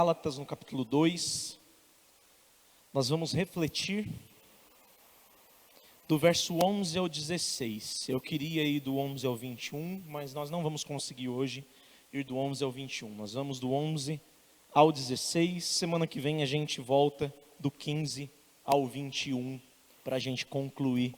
Gálatas, no capítulo 2. Nós vamos refletir do verso 11 ao 16. Eu queria ir do 11 ao 21, mas nós não vamos conseguir hoje ir do 11 ao 21. Nós vamos do 11 ao 16. Semana que vem a gente volta do 15 ao 21 para a gente concluir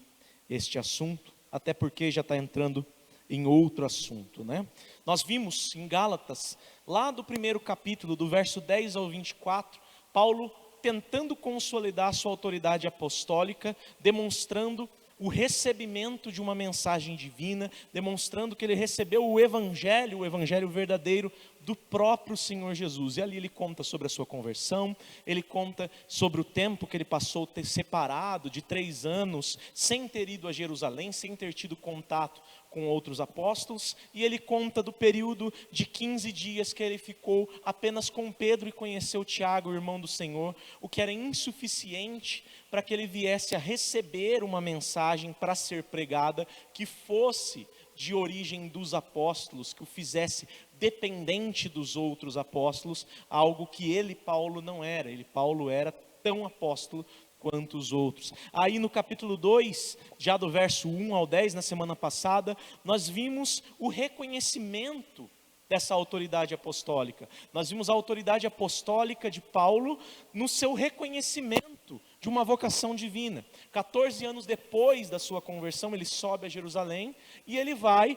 este assunto, até porque já está entrando em outro assunto, né? Nós vimos em Gálatas, lá do primeiro capítulo, do verso 10 ao 24, Paulo tentando consolidar a sua autoridade apostólica, demonstrando o recebimento de uma mensagem divina, demonstrando que ele recebeu o evangelho verdadeiro do próprio Senhor Jesus. E ali ele conta sobre a sua conversão, ele conta sobre o tempo que ele passou separado de 3 anos, sem ter ido a Jerusalém, sem ter tido contato com outros apóstolos, e ele conta do período de 15 dias que ele ficou apenas com Pedro e conheceu Tiago, o irmão do Senhor, o que era insuficiente para que ele viesse a receber uma mensagem para ser pregada, que fosse de origem dos apóstolos, que o fizesse dependente dos outros apóstolos, algo que ele, Paulo, não era. Paulo era tão apóstolo quanto os outros. Aí no capítulo 2, já do verso 1 ao 10, na semana passada, nós vimos o reconhecimento dessa autoridade apostólica. Nós vimos a autoridade apostólica de Paulo no seu reconhecimento de uma vocação divina. 14 anos depois da sua conversão, ele sobe a Jerusalém e ele vai,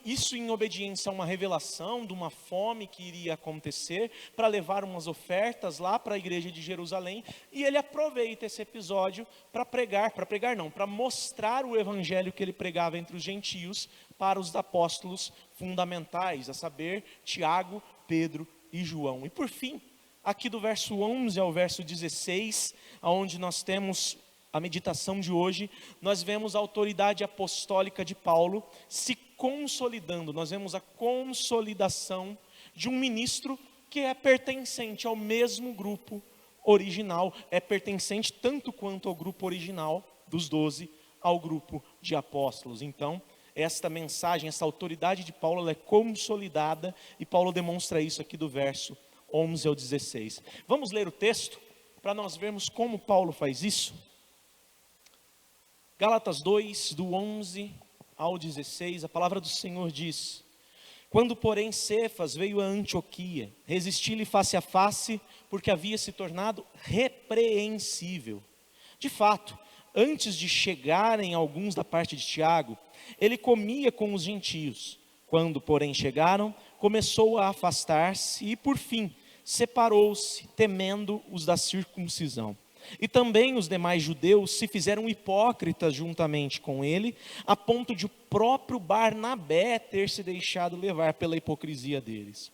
isso em obediência a uma revelação de uma fome que iria acontecer, para levar umas ofertas lá para a igreja de Jerusalém, e ele aproveita esse episódio para mostrar o evangelho que ele pregava entre os gentios para os apóstolos fundamentais, a saber, Tiago, Pedro e João. E por fim, aqui do verso 11 ao verso 16, onde nós temos a meditação de hoje, nós vemos a autoridade apostólica de Paulo se consolidando. Nós vemos a consolidação de um ministro que é pertencente ao mesmo grupo original, é pertencente tanto quanto ao grupo original dos 12, ao grupo de apóstolos. Então, esta mensagem, essa autoridade de Paulo, ela é consolidada, e Paulo demonstra isso aqui do verso 11 ao 16. Vamos ler o texto, para nós vermos como Paulo faz isso? Gálatas 2, do 11 ao 16, a palavra do Senhor diz: Quando, porém, Cefas veio a Antioquia, resisti-lhe face a face, porque havia se tornado repreensível. De fato, antes de chegarem alguns da parte de Tiago, ele comia com os gentios. Quando, porém, chegaram, começou a afastar-se e, por fim, separou-se, temendo os da circuncisão. E também os demais judeus se fizeram hipócritas juntamente com ele, a ponto de o próprio Barnabé ter se deixado levar pela hipocrisia deles.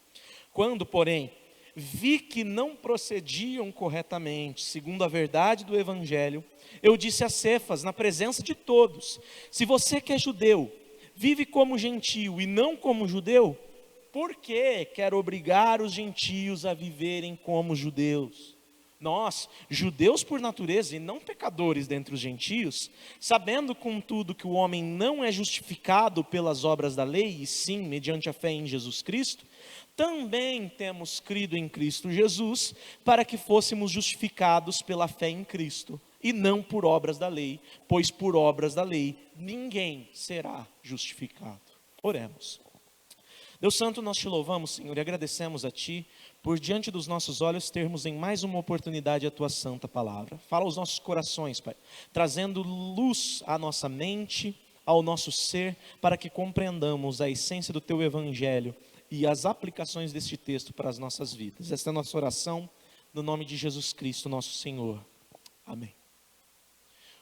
Quando, porém, vi que não procediam corretamente, segundo a verdade do evangelho, eu disse a Cefas, na presença de todos: se você que é judeu, vive como gentio e não como judeu, por que quer obrigar os gentios a viverem como judeus? Nós, judeus por natureza e não pecadores dentre os gentios, sabendo contudo que o homem não é justificado pelas obras da lei, e sim mediante a fé em Jesus Cristo, também temos crido em Cristo Jesus, para que fôssemos justificados pela fé em Cristo, e não por obras da lei, pois por obras da lei ninguém será justificado. Oremos. Deus Santo, nós te louvamos, Senhor, e agradecemos a Ti, por diante dos nossos olhos termos em mais uma oportunidade a Tua santa palavra. Fala aos nossos corações, Pai, trazendo luz à nossa mente, ao nosso ser, para que compreendamos a essência do Teu Evangelho e as aplicações deste texto para as nossas vidas. Esta é a nossa oração, no nome de Jesus Cristo, nosso Senhor. Amém.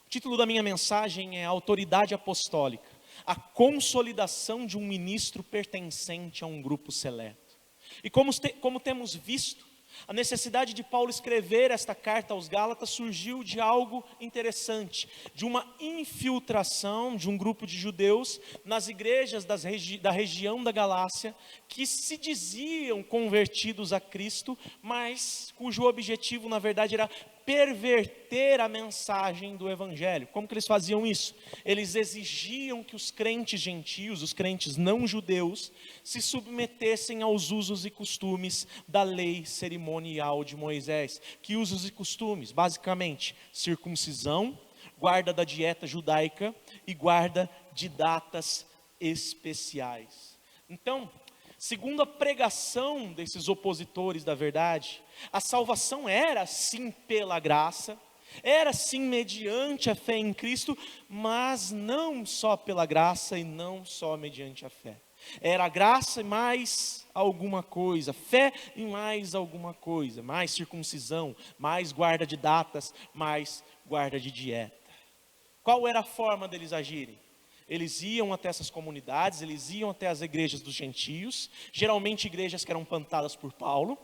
O título da minha mensagem é Autoridade Apostólica, a consolidação de um ministro pertencente a um grupo seleto. E como temos visto, a necessidade de Paulo escrever esta carta aos Gálatas surgiu de algo interessante, de uma infiltração de um grupo de judeus nas igrejas da região da Galácia, que se diziam convertidos a Cristo, mas cujo objetivo na verdade era perverter a mensagem do evangelho. Como que eles faziam isso? Eles exigiam que os crentes gentios, os crentes não judeus, se submetessem aos usos e costumes da lei cerimonial de Moisés. Que usos e costumes? Basicamente, circuncisão, guarda da dieta judaica e guarda de datas especiais. Então, segundo a pregação desses opositores da verdade, a salvação era sim pela graça, era sim mediante a fé em Cristo, mas não só pela graça e não só mediante a fé. Era a graça e mais alguma coisa, fé e mais alguma coisa, mais circuncisão, mais guarda de datas, mais guarda de dieta. Qual era a forma deles agirem? Eles iam até essas comunidades, eles iam até as igrejas dos gentios, geralmente igrejas que eram plantadas por Paulo.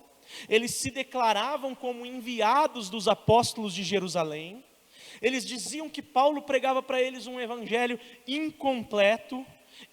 Eles se declaravam como enviados dos apóstolos de Jerusalém. Eles diziam que Paulo pregava para eles um evangelho incompleto.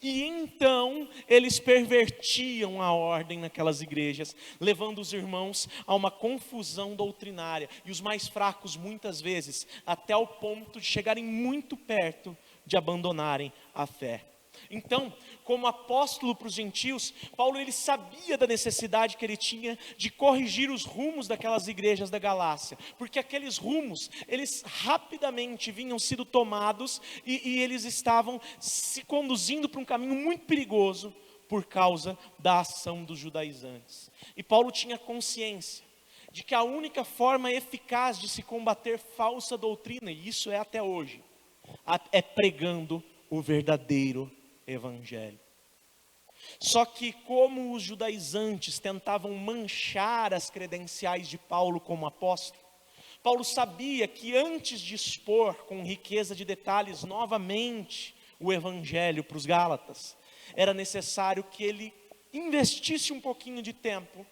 E então eles pervertiam a ordem naquelas igrejas, levando os irmãos a uma confusão doutrinária. E os mais fracos muitas vezes, até o ponto de chegarem muito perto de abandonarem a fé. Então, como apóstolo para os gentios, Paulo ele sabia da necessidade que ele tinha de corrigir os rumos daquelas igrejas da Galácia, porque aqueles rumos, eles rapidamente vinham sido tomados e eles estavam se conduzindo para um caminho muito perigoso por causa da ação dos judaizantes. E Paulo tinha consciência de que a única forma eficaz de se combater falsa doutrina, e isso é até hoje, é pregando o verdadeiro evangelho. Só que como os judaizantes tentavam manchar as credenciais de Paulo como apóstolo, Paulo sabia que antes de expor com riqueza de detalhes novamente o evangelho para os Gálatas, era necessário que ele investisse um pouquinho de tempo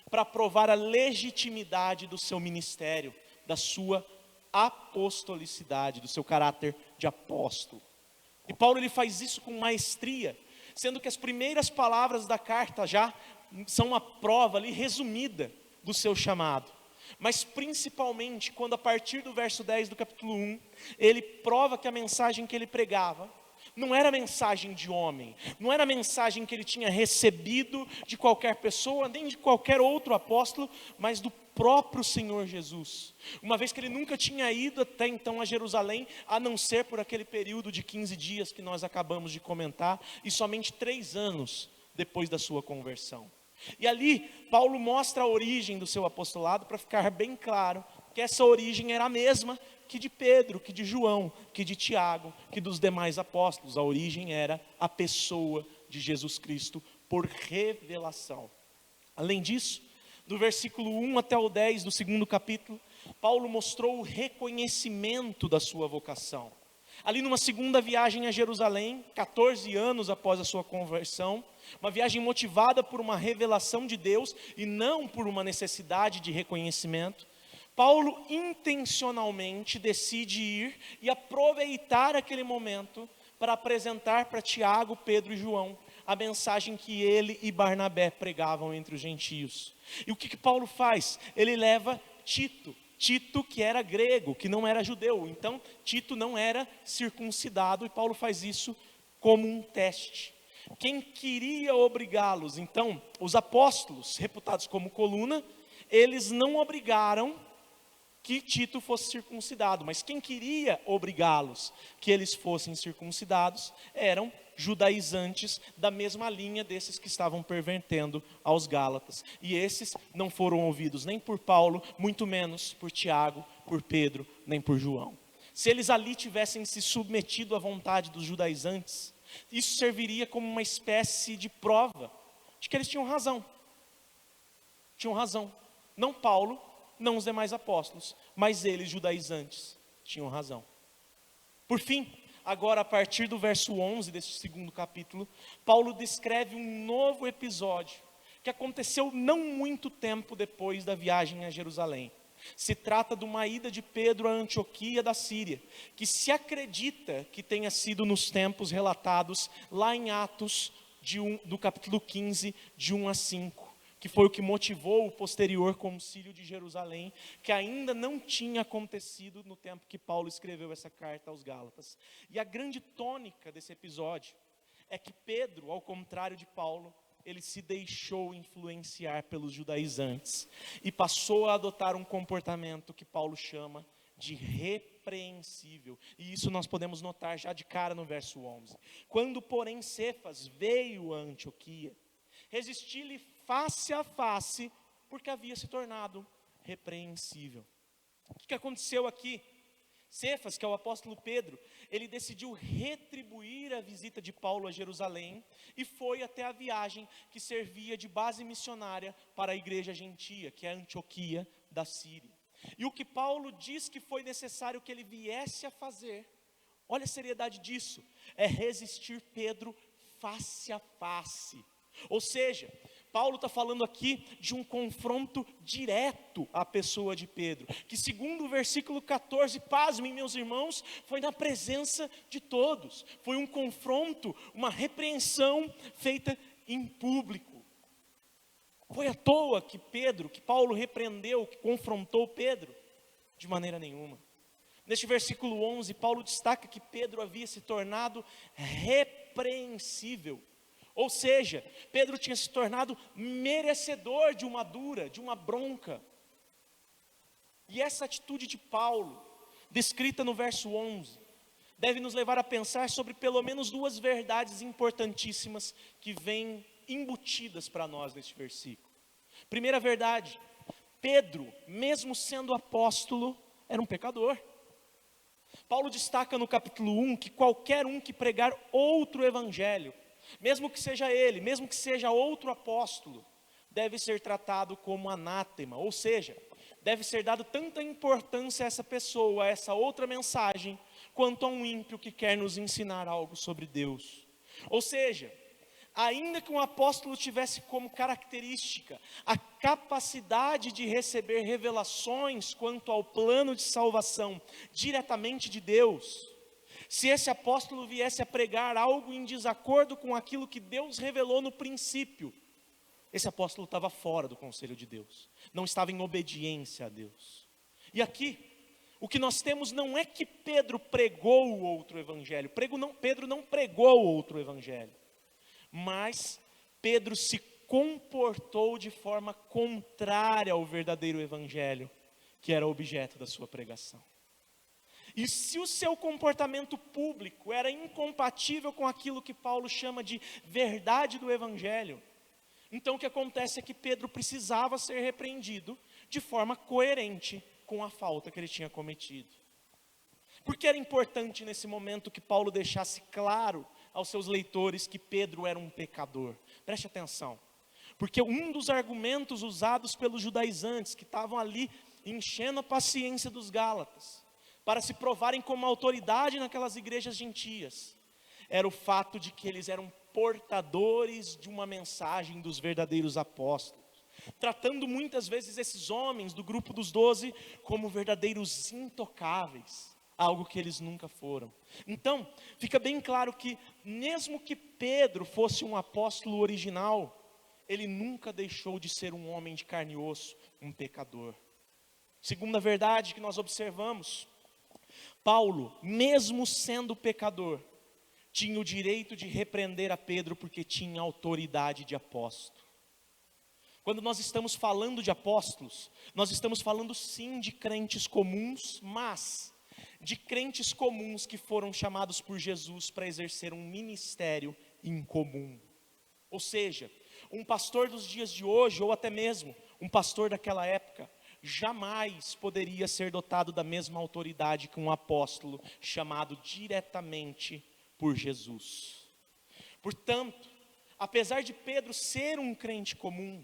para provar a legitimidade do seu ministério, da sua apostolicidade, do seu caráter de apóstolo. E Paulo ele faz isso com maestria, sendo que as primeiras palavras da carta já são uma prova ali resumida do seu chamado. Mas principalmente quando a partir do verso 10 do capítulo 1, ele prova que a mensagem que ele pregava não era mensagem de homem, não era mensagem que ele tinha recebido de qualquer pessoa, nem de qualquer outro apóstolo, mas do próprio Senhor Jesus. Uma vez que ele nunca tinha ido até então a Jerusalém, a não ser por aquele período de 15 dias que nós acabamos de comentar, e somente 3 anos depois da sua conversão. E ali, Paulo mostra a origem do seu apostolado para ficar bem claro que essa origem era a mesma que de Pedro, que de João, que de Tiago, que dos demais apóstolos. A origem era a pessoa de Jesus Cristo por revelação. Além disso, do versículo 1 até o 10 do 2º capítulo, Paulo mostrou o reconhecimento da sua vocação. Ali numa segunda viagem a Jerusalém, 14 anos após a sua conversão, uma viagem motivada por uma revelação de Deus e não por uma necessidade de reconhecimento, Paulo intencionalmente decide ir e aproveitar aquele momento para apresentar para Tiago, Pedro e João a mensagem que ele e Barnabé pregavam entre os gentios. E o que Paulo faz? Ele leva Tito, que era grego, que não era judeu. Então Tito não era circuncidado e Paulo faz isso como um teste. Quem queria obrigá-los, então, os apóstolos, reputados como coluna, eles não obrigaram que Tito fosse circuncidado, mas quem queria obrigá-los que eles fossem circuncidados eram judaizantes da mesma linha desses que estavam pervertendo aos Gálatas. E esses não foram ouvidos nem por Paulo, muito menos por Tiago, por Pedro, nem por João. Se eles ali tivessem se submetido à vontade dos judaizantes, isso serviria como uma espécie de prova de que eles tinham razão. Tinham razão. Não Paulo, não os demais apóstolos, mas eles, judaizantes, tinham razão. Por fim, agora a partir do verso 11 desse 2º capítulo, Paulo descreve um novo episódio que aconteceu não muito tempo depois da viagem a Jerusalém. Se trata de uma ida de Pedro a Antioquia da Síria, que se acredita que tenha sido nos tempos relatados lá em Atos do capítulo 15, de 1 a 5. que foi o que motivou o posterior concílio de Jerusalém, que ainda não tinha acontecido no tempo que Paulo escreveu essa carta aos Gálatas. E a grande tônica desse episódio é que Pedro, ao contrário de Paulo, ele se deixou influenciar pelos judaizantes e passou a adotar um comportamento que Paulo chama de repreensível. E isso nós podemos notar já de cara no verso 11. Quando, porém, Cefas veio a Antioquia, resisti-lhe face a face, porque havia se tornado repreensível. O que aconteceu aqui? Cefas, que é o apóstolo Pedro, ele decidiu retribuir a visita de Paulo a Jerusalém e foi até a viagem que servia de base missionária para a igreja gentia, que é a Antioquia da Síria. E o que Paulo diz que foi necessário que ele viesse a fazer, olha a seriedade disso, é resistir Pedro face a face. Ou seja, Paulo está falando aqui de um confronto direto à pessoa de Pedro, que segundo o versículo 14, pasmem meus irmãos, foi na presença de todos, foi um confronto, uma repreensão feita em público. Foi à toa que Paulo repreendeu, que confrontou Pedro? De maneira nenhuma. Neste versículo 11, Paulo destaca que Pedro havia se tornado repreensível. Ou seja, Pedro tinha se tornado merecedor de uma dura, de uma bronca. E essa atitude de Paulo, descrita no verso 11, deve nos levar a pensar sobre pelo menos duas verdades importantíssimas que vêm embutidas para nós neste versículo. Primeira verdade, Pedro, mesmo sendo apóstolo, era um pecador. Paulo destaca no capítulo 1 que qualquer um que pregar outro evangelho, mesmo que seja ele, mesmo que seja outro apóstolo, deve ser tratado como anátema, ou seja, deve ser dado tanta importância a essa pessoa, a essa outra mensagem, quanto a um ímpio que quer nos ensinar algo sobre Deus. Ou seja, ainda que um apóstolo tivesse como característica a capacidade de receber revelações quanto ao plano de salvação diretamente de Deus, se esse apóstolo viesse a pregar algo em desacordo com aquilo que Deus revelou no princípio, esse apóstolo estava fora do conselho de Deus, não estava em obediência a Deus. E aqui, o que nós temos não é que Pedro pregou o outro evangelho, Pedro não pregou o outro evangelho, mas Pedro se comportou de forma contrária ao verdadeiro evangelho, que era objeto da sua pregação. E se o seu comportamento público era incompatível com aquilo que Paulo chama de verdade do evangelho, então o que acontece é que Pedro precisava ser repreendido de forma coerente com a falta que ele tinha cometido. Porque era importante nesse momento que Paulo deixasse claro aos seus leitores que Pedro era um pecador. Preste atenção, porque um dos argumentos usados pelos judaizantes que estavam ali enchendo a paciência dos Gálatas, para se provarem como autoridade naquelas igrejas gentias, era o fato de que eles eram portadores de uma mensagem dos verdadeiros apóstolos, tratando muitas vezes esses homens do grupo dos 12 como verdadeiros intocáveis, algo que eles nunca foram. Então, fica bem claro que mesmo que Pedro fosse um apóstolo original, ele nunca deixou de ser um homem de carne e osso, um pecador. Segunda verdade que nós observamos, Paulo, mesmo sendo pecador, tinha o direito de repreender a Pedro porque tinha autoridade de apóstolo. Quando nós estamos falando de apóstolos, nós estamos falando sim de crentes comuns, mas de crentes comuns que foram chamados por Jesus para exercer um ministério incomum. Ou seja, um pastor dos dias de hoje, ou até mesmo um pastor daquela época, jamais poderia ser dotado da mesma autoridade que um apóstolo chamado diretamente por Jesus. Portanto, apesar de Pedro ser um crente comum,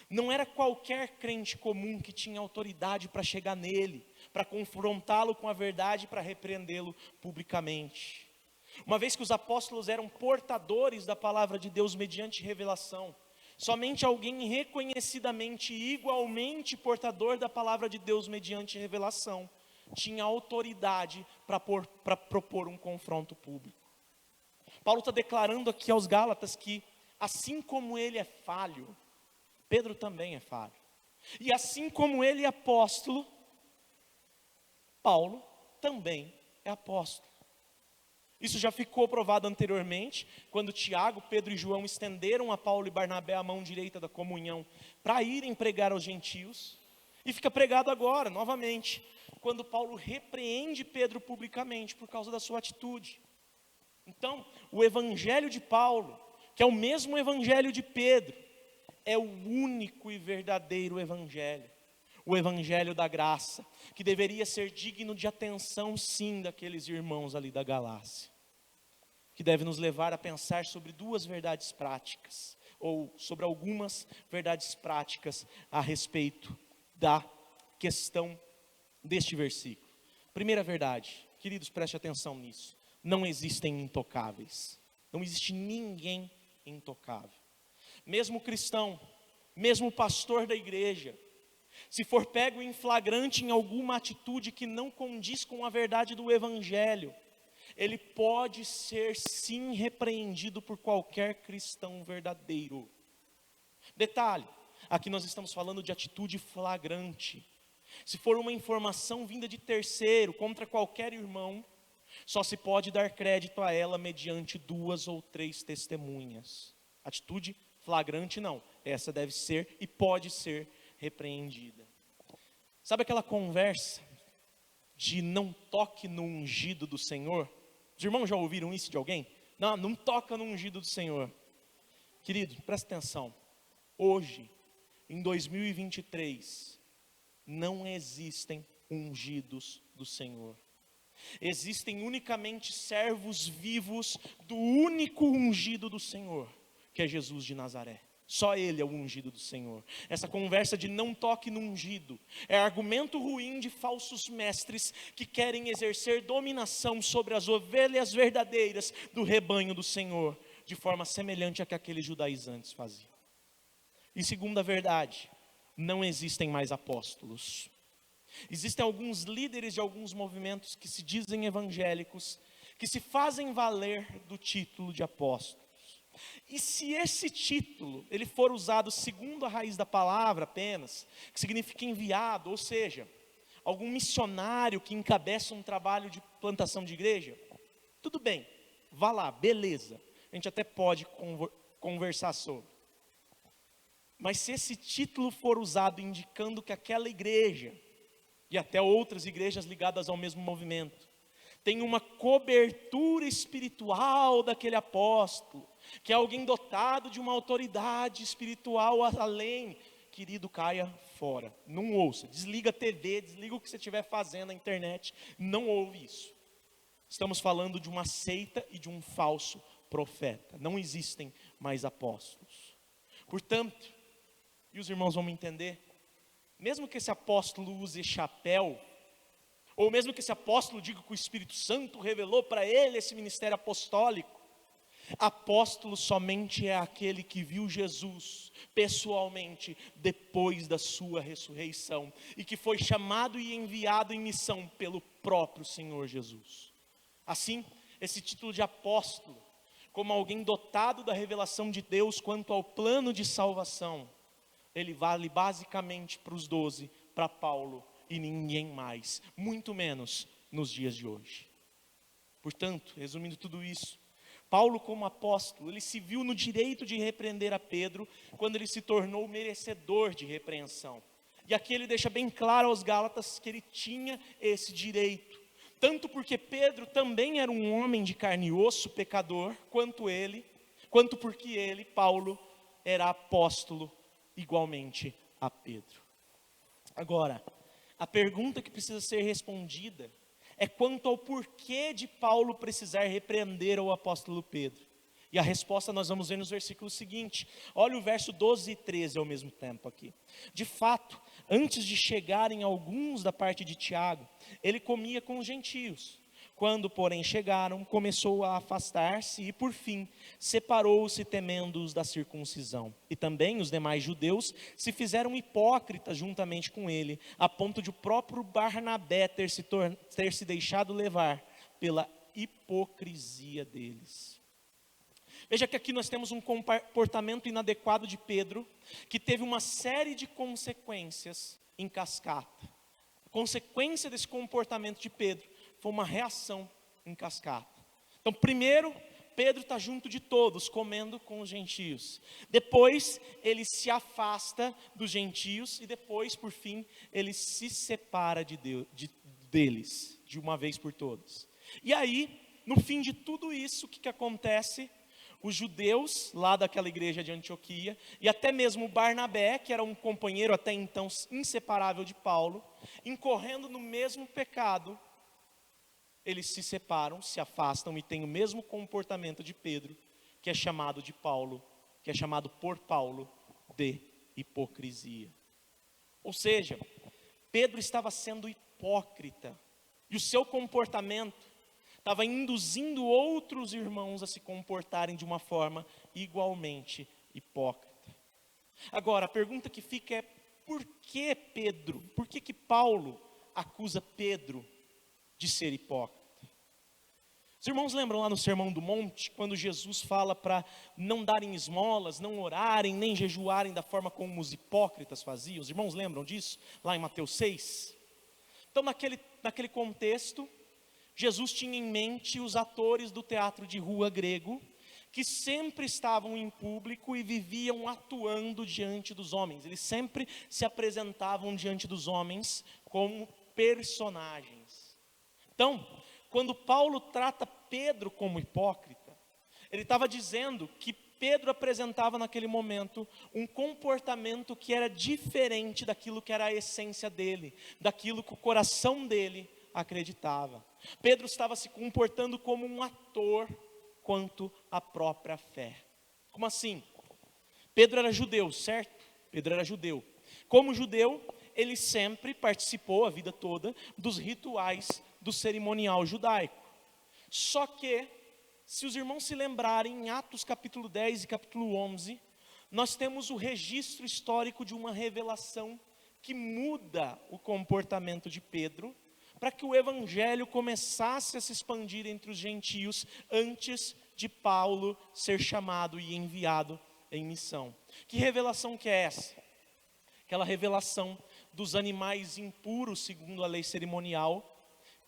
não era qualquer crente comum que tinha autoridade para chegar nele, para confrontá-lo com a verdade e para repreendê-lo publicamente. Uma vez que os apóstolos eram portadores da palavra de Deus mediante revelação, somente alguém reconhecidamente e igualmente portador da palavra de Deus mediante revelação tinha autoridade para propor um confronto público. Paulo está declarando aqui aos Gálatas que, assim como ele é falho, Pedro também é falho. E assim como ele é apóstolo, Paulo também é apóstolo. Isso já ficou provado anteriormente, quando Tiago, Pedro e João estenderam a Paulo e Barnabé a mão direita da comunhão para irem pregar aos gentios. E fica pregado agora, novamente, quando Paulo repreende Pedro publicamente por causa da sua atitude. Então, o evangelho de Paulo, que é o mesmo evangelho de Pedro, é o único e verdadeiro evangelho. O evangelho da graça, que deveria ser digno de atenção, sim, daqueles irmãos ali da Galácia. Que deve nos levar a pensar sobre duas verdades práticas, ou sobre algumas verdades práticas a respeito da questão deste versículo. Primeira verdade, queridos, preste atenção nisso. Não existem intocáveis. Não existe ninguém intocável. Mesmo cristão, mesmo pastor da igreja, se for pego em flagrante em alguma atitude que não condiz com a verdade do evangelho, ele pode ser sim repreendido por qualquer cristão verdadeiro. Detalhe, aqui nós estamos falando de atitude flagrante. Se for uma informação vinda de terceiro contra qualquer irmão, só se pode dar crédito a ela mediante 2 ou 3 testemunhas. Atitude flagrante não, essa deve ser e pode ser repreendida. Sabe aquela conversa de não toque no ungido do Senhor? Os irmãos já ouviram isso de alguém? Não toca no ungido do Senhor. Querido, presta atenção. Hoje, em 2023, não existem ungidos do Senhor. Existem unicamente servos vivos do único ungido do Senhor, que é Jesus de Nazaré. Só Ele é o ungido do Senhor. Essa conversa de não toque no ungido é argumento ruim de falsos mestres que querem exercer dominação sobre as ovelhas verdadeiras do rebanho do Senhor, de forma semelhante a que aqueles judaizantes faziam. E segunda verdade, não existem mais apóstolos. Existem alguns líderes de alguns movimentos que se dizem evangélicos, que se fazem valer do título de apóstolo. E se esse título ele for usado segundo a raiz da palavra apenas, que significa enviado, ou seja, algum missionário que encabeça um trabalho de plantação de igreja, tudo bem, vá lá, beleza, a gente até pode conversar sobre. Mas se esse título for usado indicando que aquela igreja, e até outras igrejas ligadas ao mesmo movimento, tem uma cobertura espiritual daquele apóstolo, que é alguém dotado de uma autoridade espiritual além, querido, caia fora, não ouça, desliga a TV, desliga o que você estiver fazendo na internet, não ouve isso. Estamos falando de uma seita e de um falso profeta, não existem mais apóstolos. Portanto, e os irmãos vão me entender, mesmo que esse apóstolo use chapéu, ou mesmo que esse apóstolo diga que o Espírito Santo revelou para ele esse ministério apostólico, apóstolo somente é aquele que viu Jesus pessoalmente depois da sua ressurreição e que foi chamado e enviado em missão pelo próprio Senhor Jesus. Assim, esse título de apóstolo, como alguém dotado da revelação de Deus quanto ao plano de salvação, ele vale basicamente para os 12, para Paulo e ninguém mais, muito menos nos dias de hoje. Portanto, resumindo tudo isso, Paulo como apóstolo, ele se viu no direito de repreender a Pedro, quando ele se tornou merecedor de repreensão. E aqui ele deixa bem claro aos Gálatas que ele tinha esse direito, tanto porque Pedro também era um homem de carne e osso, pecador, quanto porque ele, Paulo, era apóstolo igualmente a Pedro. Agora, a pergunta que precisa ser respondida é quanto ao porquê de Paulo precisar repreender o apóstolo Pedro. E a resposta nós vamos ver nos versículos seguintes. Olha o verso 12 e 13 ao mesmo tempo aqui. De fato, antes de chegarem alguns da parte de Tiago, ele comia com os gentios. Quando, porém, chegaram, começou a afastar-se e, por fim, separou-se temendo-os da circuncisão. E também os demais judeus se fizeram hipócritas juntamente com ele, a ponto de o próprio Barnabé ter se deixado levar pela hipocrisia deles. Veja que aqui nós temos um comportamento inadequado de Pedro, que teve uma série de consequências em cascata. A consequência desse comportamento de Pedro foi uma reação em cascata. Então, primeiro, Pedro está junto de todos, comendo com os gentios. Depois, ele se afasta dos gentios e depois, por fim, ele se separa deles, de uma vez por todas. E aí, no fim de tudo isso, o que acontece? Os judeus lá daquela igreja de Antioquia, e até mesmo Barnabé, que era um companheiro até então inseparável de Paulo, incorrendo no mesmo pecado, eles se separam, se afastam e têm o mesmo comportamento de Pedro, que é chamado de Paulo, que é chamado por Paulo de hipocrisia. Ou seja, Pedro estava sendo hipócrita, e o seu comportamento estava induzindo outros irmãos a se comportarem de uma forma igualmente hipócrita. Agora, a pergunta que fica é, por que Paulo acusa Pedro de ser hipócrita? Os irmãos lembram lá no Sermão do Monte, quando Jesus fala para não darem esmolas, não orarem, nem jejuarem da forma como os hipócritas faziam? Os irmãos lembram disso? Lá em Mateus 6. Então, naquele contexto, Jesus tinha em mente os atores do teatro de rua grego, que sempre estavam em público e viviam atuando diante dos homens. Eles sempre se apresentavam diante dos homens como personagens. Então, quando Paulo trata Pedro como hipócrita, ele estava dizendo que Pedro apresentava naquele momento um comportamento que era diferente daquilo que era a essência dele, daquilo que o coração dele acreditava. Pedro estava se comportando como um ator quanto à própria fé. Como assim? Pedro era judeu, certo? Pedro era judeu. Como judeu, ele sempre participou a vida toda dos rituais do cerimonial judaico. Só que, se os irmãos se lembrarem, em Atos capítulo 10 e capítulo 11, nós temos o registro histórico de uma revelação que muda o comportamento de Pedro, para que o evangelho começasse a se expandir entre os gentios antes de Paulo ser chamado e enviado em missão. Que revelação que é essa? Aquela revelação dos animais impuros, segundo a lei cerimonial,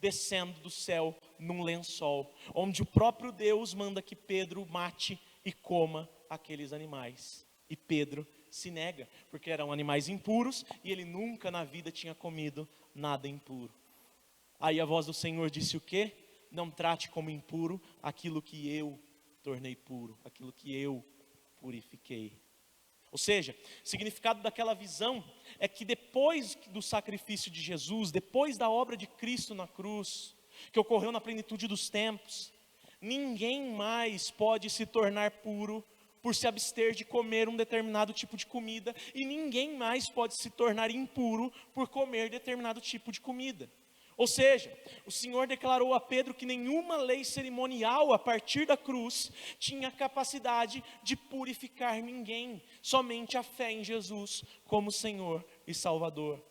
descendo do céu num lençol, onde o próprio Deus manda que Pedro mate e coma aqueles animais. E Pedro se nega, porque eram animais impuros e ele nunca na vida tinha comido nada impuro. Aí a voz do Senhor disse o quê? Não trate como impuro aquilo que eu tornei puro, aquilo que eu purifiquei. Ou seja, o significado daquela visão é que depois do sacrifício de Jesus, depois da obra de Cristo na cruz, que ocorreu na plenitude dos tempos, ninguém mais pode se tornar puro por se abster de comer um determinado tipo de comida, e ninguém mais pode se tornar impuro por comer determinado tipo de comida. Ou seja, o Senhor declarou a Pedro que nenhuma lei cerimonial a partir da cruz tinha capacidade de purificar ninguém, somente a fé em Jesus como Senhor e Salvador.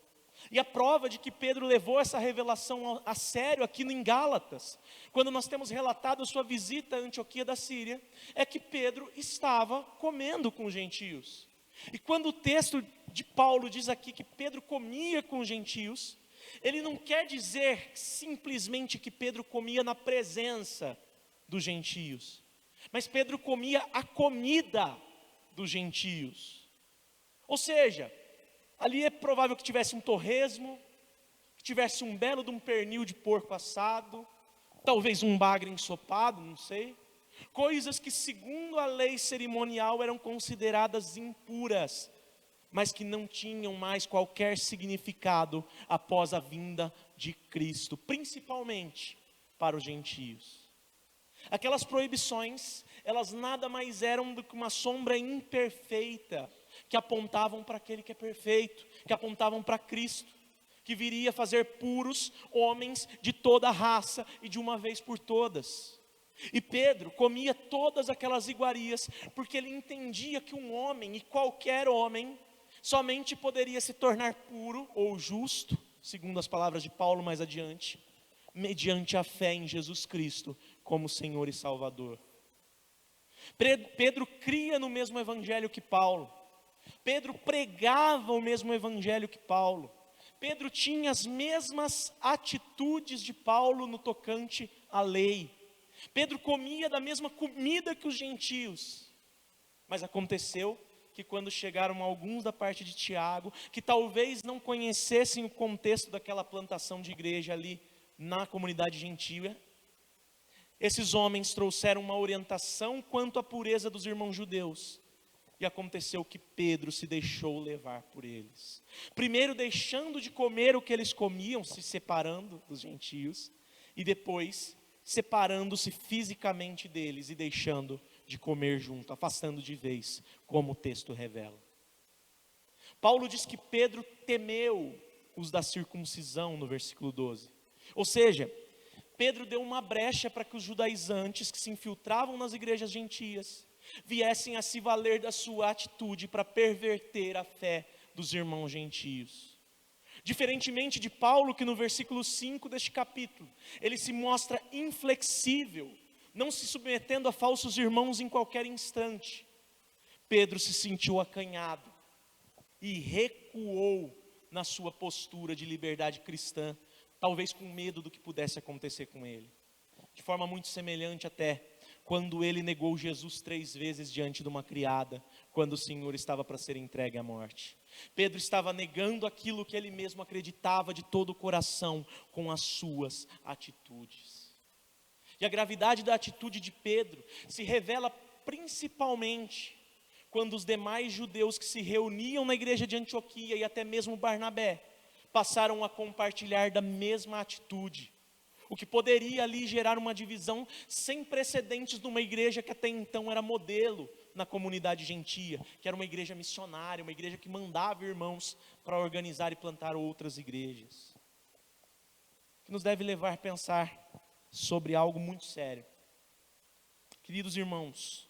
E a prova de que Pedro levou essa revelação a sério aqui em Gálatas, quando nós temos relatado a sua visita à Antioquia da Síria, é que Pedro estava comendo com os gentios. E quando o texto de Paulo diz aqui que Pedro comia com os gentios, ele não quer dizer simplesmente que Pedro comia na presença dos gentios, mas Pedro comia a comida dos gentios. Ou seja, ali é provável que tivesse um torresmo, que tivesse um belo de um pernil de porco assado, talvez um bagre ensopado, não sei. Coisas que segundo a lei cerimonial eram consideradas impuras, mas que não tinham mais qualquer significado após a vinda de Cristo, principalmente para os gentios. Aquelas proibições, elas nada mais eram do que uma sombra imperfeita, que apontavam para aquele que é perfeito, que apontavam para Cristo, que viria fazer puros homens de toda a raça e de uma vez por todas. E Pedro comia todas aquelas iguarias, porque ele entendia que um homem, e qualquer homem, somente poderia se tornar puro ou justo, segundo as palavras de Paulo mais adiante, mediante a fé em Jesus Cristo como Senhor e Salvador. Pedro cria no mesmo evangelho que Paulo. Pedro pregava o mesmo evangelho que Paulo. Pedro tinha as mesmas atitudes de Paulo no tocante à lei. Pedro comia da mesma comida que os gentios. Mas aconteceu que quando chegaram alguns da parte de Tiago, que talvez não conhecessem o contexto daquela plantação de igreja ali na comunidade gentia, esses homens trouxeram uma orientação quanto à pureza dos irmãos judeus. E aconteceu que Pedro se deixou levar por eles. Primeiro deixando de comer o que eles comiam, se separando dos gentios, e depois separando-se fisicamente deles e deixando de comer junto, afastando de vez, como o texto revela. Paulo diz que Pedro temeu os da circuncisão no versículo 12. Ou seja, Pedro deu uma brecha para que os judaizantes que se infiltravam nas igrejas gentias viessem a se valer da sua atitude para perverter a fé dos irmãos gentios. Diferentemente de Paulo, que no versículo 5 deste capítulo, ele se mostra inflexível, não se submetendo a falsos irmãos em qualquer instante. Pedro se sentiu acanhado e recuou na sua postura de liberdade cristã, talvez com medo do que pudesse acontecer com ele. De forma muito semelhante até quando ele negou Jesus 3 vezes diante de uma criada, quando o Senhor estava para ser entregue à morte. Pedro estava negando aquilo que ele mesmo acreditava de todo o coração com as suas atitudes. E a gravidade da atitude de Pedro se revela principalmente quando os demais judeus que se reuniam na igreja de Antioquia e até mesmo Barnabé passaram a compartilhar da mesma atitude. O que poderia ali gerar uma divisão sem precedentes numa igreja que até então era modelo na comunidade gentia, que era uma igreja missionária, uma igreja que mandava irmãos para organizar e plantar outras igrejas. Que nos deve levar a pensar sobre algo muito sério. Queridos irmãos,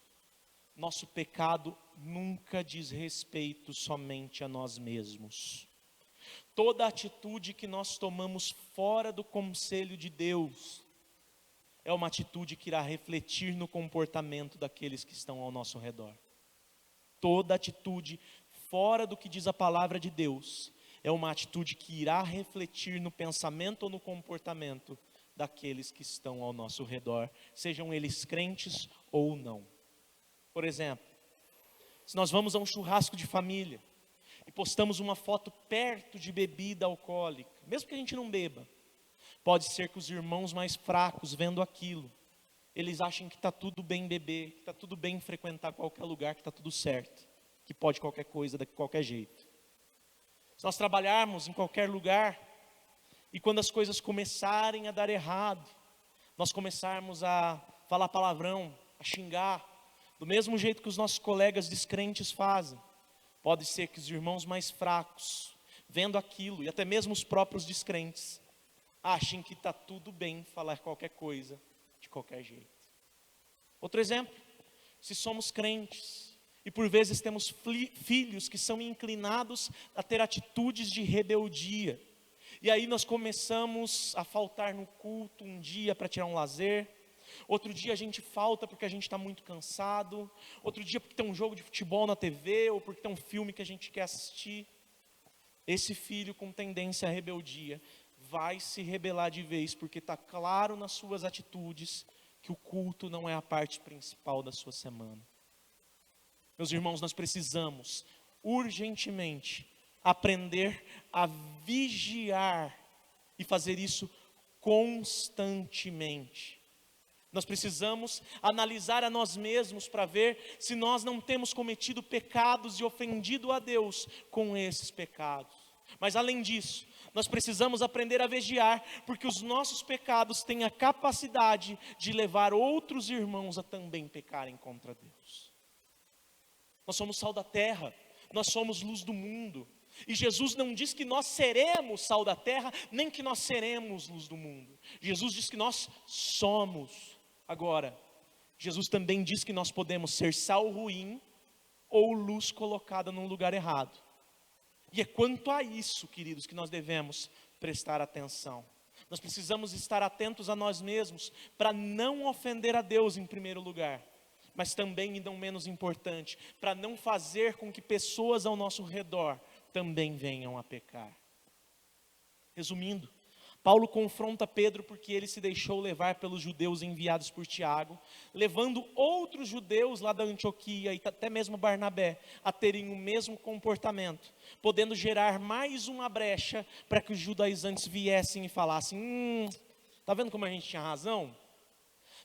nosso pecado nunca diz respeito somente a nós mesmos. Toda atitude que nós tomamos fora do conselho de Deus é uma atitude que irá refletir no comportamento daqueles que estão ao nosso redor. Toda atitude fora do que diz a palavra de Deus é uma atitude que irá refletir no pensamento ou no comportamento daqueles que estão ao nosso redor, sejam eles crentes ou não. Por exemplo, se nós vamos a um churrasco de família e postamos uma foto perto de bebida alcoólica, mesmo que a gente não beba, pode ser que os irmãos mais fracos, vendo aquilo, eles achem que está tudo bem beber, que está tudo bem frequentar qualquer lugar, que está tudo certo, que pode qualquer coisa, de qualquer jeito. Se nós trabalharmos em qualquer lugar, e quando as coisas começarem a dar errado, nós começarmos a falar palavrão, a xingar, do mesmo jeito que os nossos colegas descrentes fazem, pode ser que os irmãos mais fracos, vendo aquilo, e até mesmo os próprios descrentes, achem que está tudo bem falar qualquer coisa, de qualquer jeito. Outro exemplo, se somos crentes, e por vezes temos filhos que são inclinados a ter atitudes de rebeldia, e aí nós começamos a faltar no culto um dia para tirar um lazer, outro dia a gente falta porque a gente está muito cansado, outro dia porque tem um jogo de futebol na TV, ou porque tem um filme que a gente quer assistir. Esse filho com tendência à rebeldia vai se rebelar de vez, porque está claro nas suas atitudes que o culto não é a parte principal da sua semana. Meus irmãos, nós precisamos urgentemente aprender a vigiar e fazer isso constantemente. Nós precisamos analisar a nós mesmos para ver se nós não temos cometido pecados e ofendido a Deus com esses pecados. Mas além disso, nós precisamos aprender a vigiar, porque os nossos pecados têm a capacidade de levar outros irmãos a também pecarem contra Deus. Nós somos sal da terra, nós somos luz do mundo. E Jesus não diz que nós seremos sal da terra, nem que nós seremos luz do mundo. Jesus diz que nós somos. Agora, Jesus também diz que nós podemos ser sal ruim ou luz colocada num lugar errado. E é quanto a isso, queridos, que nós devemos prestar atenção. Nós precisamos estar atentos a nós mesmos para não ofender a Deus em primeiro lugar, mas também, e não menos importante, para não fazer com que pessoas ao nosso redor também venham a pecar. Resumindo, Paulo confronta Pedro porque ele se deixou levar pelos judeus enviados por Tiago, levando outros judeus lá da Antioquia e até mesmo Barnabé a terem o mesmo comportamento, podendo gerar mais uma brecha para que os judaizantes viessem e falassem: tá vendo como a gente tinha razão?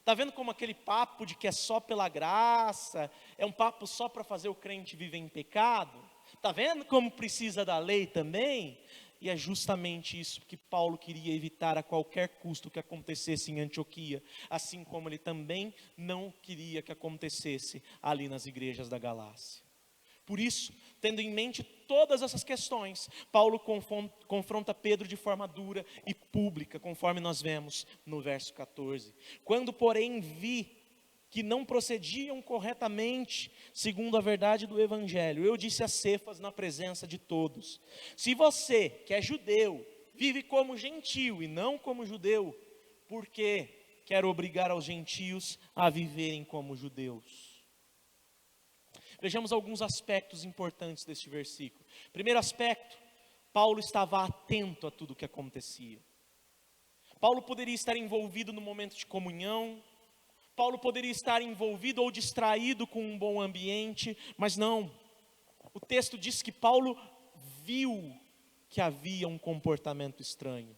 Tá vendo como aquele papo de que é só pela graça, é um papo só para fazer o crente viver em pecado? Tá vendo como precisa da lei também? E é justamente isso que Paulo queria evitar a qualquer custo que acontecesse em Antioquia, assim como ele também não queria que acontecesse ali nas igrejas da Galácia. Por isso, tendo em mente todas essas questões, Paulo confronta Pedro de forma dura e pública, conforme nós vemos no verso 14. Quando, porém, vi que não procediam corretamente, segundo a verdade do Evangelho, eu disse a Cefas na presença de todos: se você, que é judeu, vive como gentio e não como judeu, por que quer obrigar aos gentios a viverem como judeus? Vejamos alguns aspectos importantes deste versículo. Primeiro aspecto, Paulo estava atento a tudo o que acontecia. Paulo poderia estar envolvido no momento de comunhão, Paulo poderia estar envolvido ou distraído com um bom ambiente, mas não. O texto diz que Paulo viu que havia um comportamento estranho.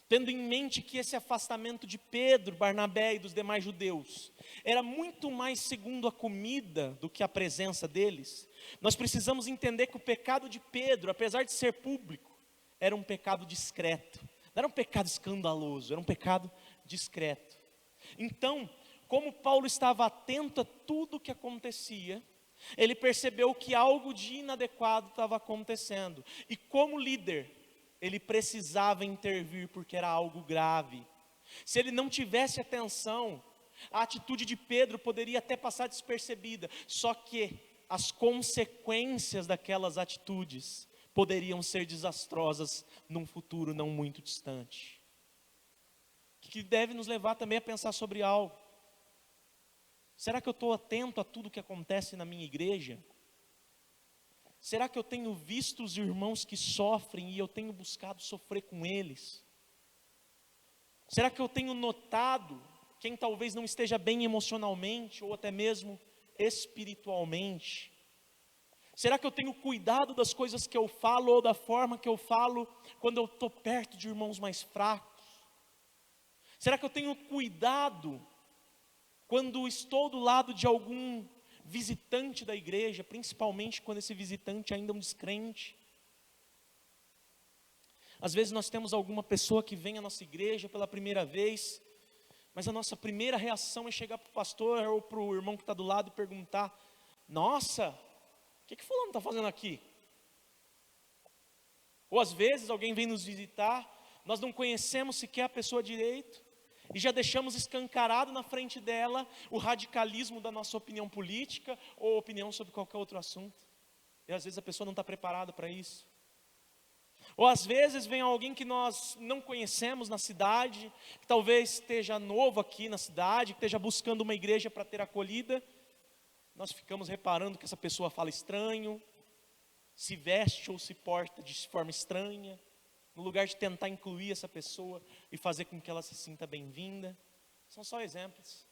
Tendo em mente que esse afastamento de Pedro, Barnabé e dos demais judeus era muito mais segundo a comida do que a presença deles, nós precisamos entender que o pecado de Pedro, apesar de ser público, era um pecado discreto. Não era um pecado escandaloso, era um pecado discreto. Então, como Paulo estava atento a tudo o que acontecia, ele percebeu que algo de inadequado estava acontecendo. E como líder, ele precisava intervir porque era algo grave. Se ele não tivesse atenção, a atitude de Pedro poderia até passar despercebida. Só que as consequências daquelas atitudes poderiam ser desastrosas num futuro não muito distante. Que deve nos levar também a pensar sobre algo. Será que eu estou atento a tudo que acontece na minha igreja? Será que eu tenho visto os irmãos que sofrem e eu tenho buscado sofrer com eles? Será que eu tenho notado quem talvez não esteja bem emocionalmente ou até mesmo espiritualmente? Será que eu tenho cuidado das coisas que eu falo ou da forma que eu falo quando eu estou perto de irmãos mais fracos? Será que eu tenho cuidado quando estou do lado de algum visitante da igreja, principalmente quando esse visitante ainda é um descrente? Às vezes nós temos alguma pessoa que vem à nossa igreja pela primeira vez, mas a nossa primeira reação é chegar para o pastor ou para o irmão que está do lado e perguntar: nossa, o que fulano está fazendo aqui? Ou às vezes alguém vem nos visitar, nós não conhecemos sequer a pessoa direito, e já deixamos escancarado na frente dela o radicalismo da nossa opinião política ou opinião sobre qualquer outro assunto. E às vezes a pessoa não está preparada para isso. Ou às vezes vem alguém que nós não conhecemos na cidade, que talvez esteja novo aqui na cidade, que esteja buscando uma igreja para ter acolhida. Nós ficamos reparando que essa pessoa fala estranho, se veste ou se porta de forma estranha, no lugar de tentar incluir essa pessoa e fazer com que ela se sinta bem-vinda. São só exemplos.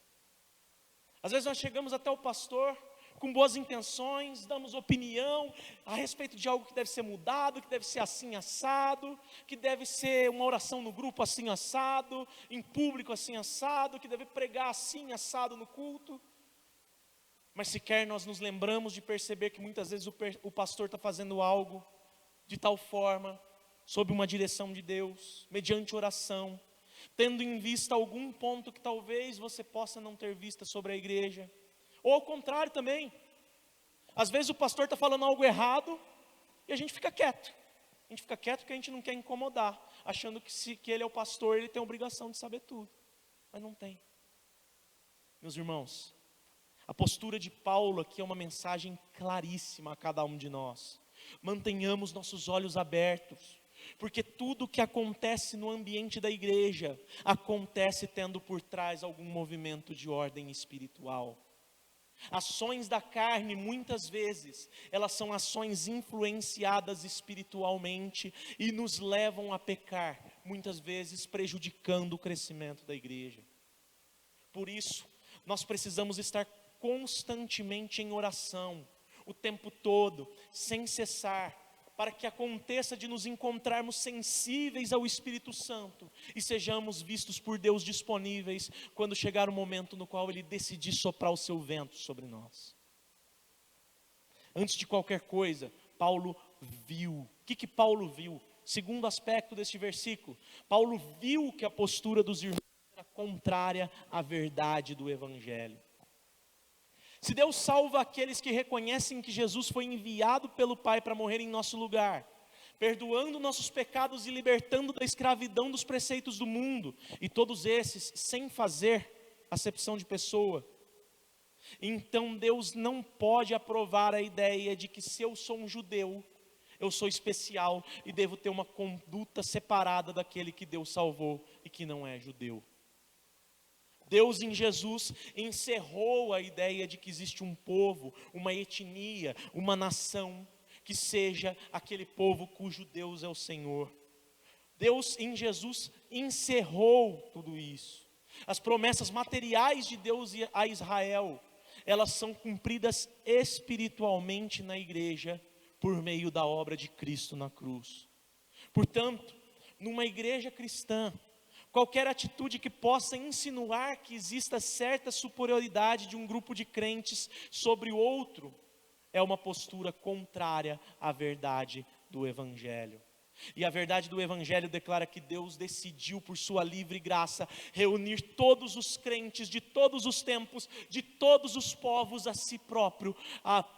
Às vezes nós chegamos até o pastor com boas intenções, damos opinião a respeito de algo que deve ser mudado, que deve ser assim assado, que deve ser uma oração no grupo assim assado, em público assim assado, que deve pregar assim assado no culto. Mas sequer nós nos lembramos de perceber que muitas vezes o pastor está fazendo algo de tal forma, sob uma direção de Deus, mediante oração, tendo em vista algum ponto que talvez você possa não ter vista sobre a igreja, ou ao contrário também, às vezes o pastor está falando algo errado, e a gente fica quieto porque a gente não quer incomodar, achando que ele é o pastor, ele tem a obrigação de saber tudo, mas não tem. Meus irmãos, a postura de Paulo aqui é uma mensagem claríssima a cada um de nós. Mantenhamos nossos olhos abertos, porque tudo que acontece no ambiente da igreja acontece tendo por trás algum movimento de ordem espiritual. Ações da carne, muitas vezes, elas são ações influenciadas espiritualmente e nos levam a pecar, muitas vezes prejudicando o crescimento da igreja. Por isso, nós precisamos estar constantemente em oração, o tempo todo, sem cessar, para que aconteça de nos encontrarmos sensíveis ao Espírito Santo e sejamos vistos por Deus disponíveis quando chegar o momento no qual Ele decidir soprar o seu vento sobre nós. Antes de qualquer coisa, Paulo viu. O que Paulo viu? Segundo aspecto deste versículo, Paulo viu que a postura dos irmãos era contrária à verdade do Evangelho. Se Deus salva aqueles que reconhecem que Jesus foi enviado pelo Pai para morrer em nosso lugar, perdoando nossos pecados e libertando da escravidão dos preceitos do mundo, e todos esses sem fazer acepção de pessoa, então Deus não pode aprovar a ideia de que se eu sou um judeu, eu sou especial e devo ter uma conduta separada daquele que Deus salvou e que não é judeu. Deus em Jesus encerrou a ideia de que existe um povo, uma etnia, uma nação, que seja aquele povo cujo Deus é o Senhor. Deus em Jesus encerrou tudo isso. As promessas materiais de Deus a Israel, elas são cumpridas espiritualmente na igreja, por meio da obra de Cristo na cruz. Portanto, numa igreja cristã, qualquer atitude que possa insinuar que exista certa superioridade de um grupo de crentes sobre o outro, é uma postura contrária à verdade do Evangelho. E a verdade do Evangelho declara que Deus decidiu, por sua livre graça, reunir todos os crentes de todos os tempos, de todos os povos a si próprio,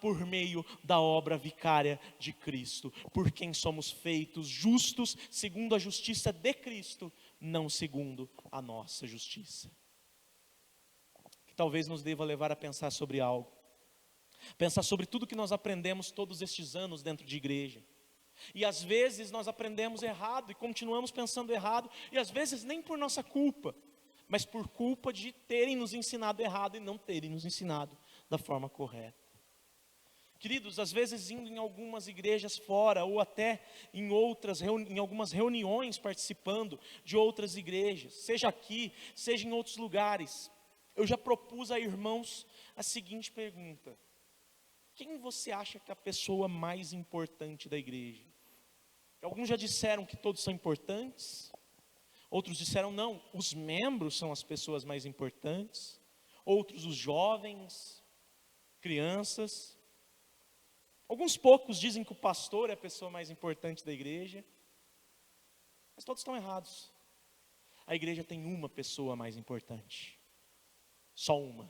por meio da obra vicária de Cristo, por quem somos feitos justos segundo a justiça de Cristo, não segundo a nossa justiça. Que talvez nos deva levar a pensar sobre algo, pensar sobre tudo que nós aprendemos todos estes anos dentro de igreja. E às vezes nós aprendemos errado e continuamos pensando errado, e às vezes nem por nossa culpa, mas por culpa de terem nos ensinado errado e não terem nos ensinado da forma correta. Queridos, às vezes indo em algumas igrejas fora, ou até em algumas reuniões participando de outras igrejas, seja aqui, seja em outros lugares, eu já propus a irmãos a seguinte pergunta: quem você acha que é a pessoa mais importante da igreja? Alguns já disseram que todos são importantes, outros disseram não, os membros são as pessoas mais importantes, outros os jovens, crianças. Alguns poucos dizem que o pastor é a pessoa mais importante da igreja, mas todos estão errados. A igreja tem uma pessoa mais importante, só uma: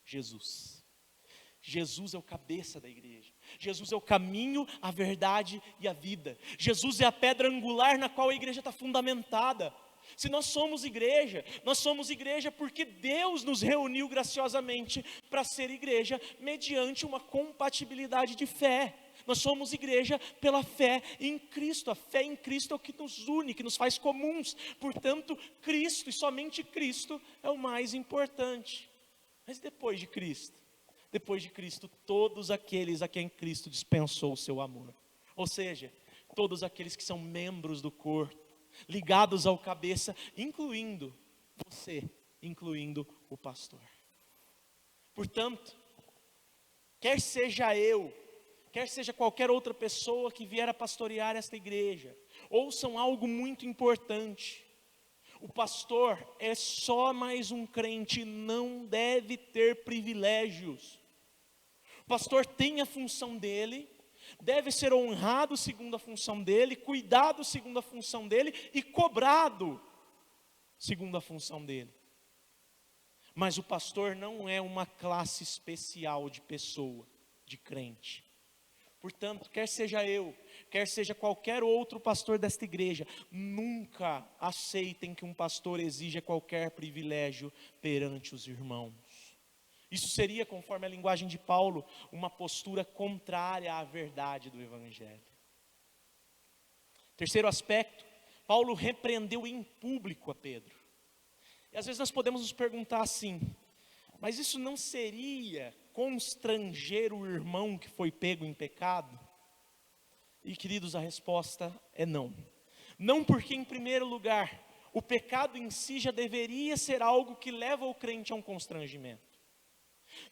Jesus. Jesus é o cabeça da igreja. Jesus é o caminho, a verdade e a vida. Jesus é a pedra angular na qual a igreja está fundamentada. Se nós somos igreja porque Deus nos reuniu graciosamente para ser igreja mediante uma compatibilidade de fé. Nós somos igreja pela fé em Cristo. A fé em Cristo é o que nos une, que nos faz comuns. Portanto, Cristo e somente Cristo é o mais importante. Mas depois de Cristo, todos aqueles a quem Cristo dispensou o seu amor. Ou seja, todos aqueles que são membros do corpo, ligados ao cabeça, incluindo você, incluindo o pastor. Portanto, quer seja eu, quer seja qualquer outra pessoa que vier a pastorear esta igreja, ouçam algo muito importante: o pastor é só mais um crente, não deve ter privilégios. O pastor tem a função dele, deve ser honrado segundo a função dele, cuidado segundo a função dele e cobrado segundo a função dele. Mas o pastor não é uma classe especial de pessoa, de crente. Portanto, quer seja eu, quer seja qualquer outro pastor desta igreja, nunca aceitem que um pastor exija qualquer privilégio perante os irmãos. Isso seria, conforme a linguagem de Paulo, uma postura contrária à verdade do Evangelho. Terceiro aspecto, Paulo repreendeu em público a Pedro. E às vezes nós podemos nos perguntar assim: Mas isso não seria constranger o irmão que foi pego em pecado? E queridos, a resposta é não. Não, porque em primeiro lugar, o pecado em si já deveria ser algo que leva o crente a um constrangimento.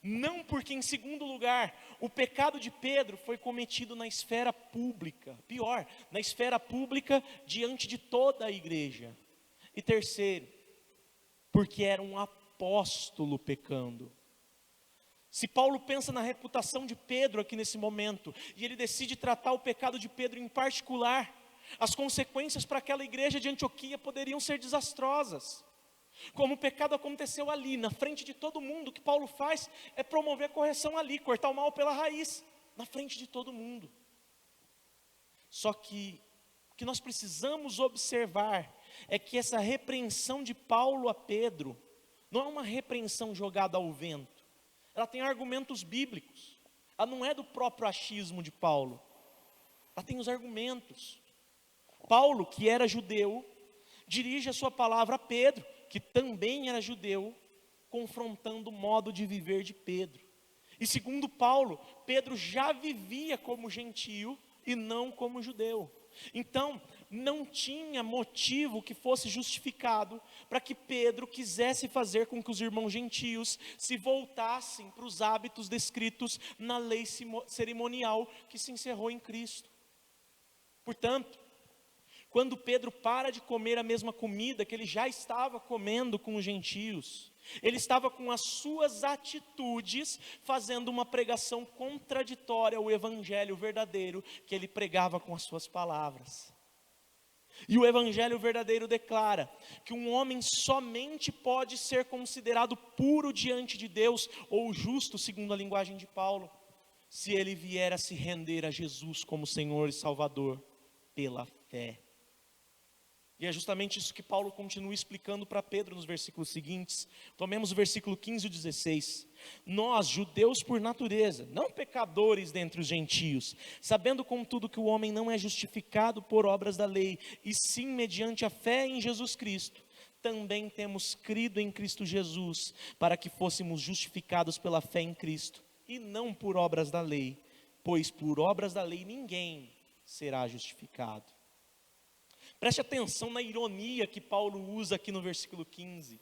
Não, porque em segundo lugar, o pecado de Pedro foi cometido na esfera pública. Pior, na esfera pública diante de toda a igreja. E terceiro, porque era um apóstolo pecando. Se Paulo pensa na reputação de Pedro aqui nesse momento, e ele decide tratar o pecado de Pedro em particular, as consequências para aquela igreja de Antioquia poderiam ser desastrosas. Como o pecado aconteceu ali, na frente de todo mundo, o que Paulo faz é promover a correção ali, cortar o mal pela raiz, na frente de todo mundo. Só que o que nós precisamos observar é que essa repreensão de Paulo a Pedro não é uma repreensão jogada ao vento. Ela tem argumentos bíblicos. Ela não é do próprio achismo de Paulo. Ela tem os argumentos. Paulo, que era judeu, dirige a sua palavra a Pedro, que também era judeu, confrontando o modo de viver de Pedro. E segundo Paulo, Pedro já vivia como gentio e não como judeu. Então, não tinha motivo que fosse justificado para que Pedro quisesse fazer com que os irmãos gentios se voltassem para os hábitos descritos na lei cerimonial que se encerrou em Cristo. Portanto, quando Pedro para de comer a mesma comida que ele já estava comendo com os gentios, ele estava com as suas atitudes fazendo uma pregação contraditória ao evangelho verdadeiro que ele pregava com as suas palavras. E o evangelho verdadeiro declara que um homem somente pode ser considerado puro diante de Deus, ou justo, segundo a linguagem de Paulo, se ele vier a se render a Jesus como Senhor e Salvador pela fé. E é justamente isso que Paulo continua explicando para Pedro nos versículos seguintes. Tomemos o versículo 15 e 16. Nós, judeus por natureza, não pecadores dentre os gentios, sabendo contudo que o homem não é justificado por obras da lei, e sim mediante a fé em Jesus Cristo, também temos crido em Cristo Jesus, para que fôssemos justificados pela fé em Cristo, e não por obras da lei, pois por obras da lei ninguém será justificado. Preste atenção na ironia que Paulo usa aqui no versículo 15.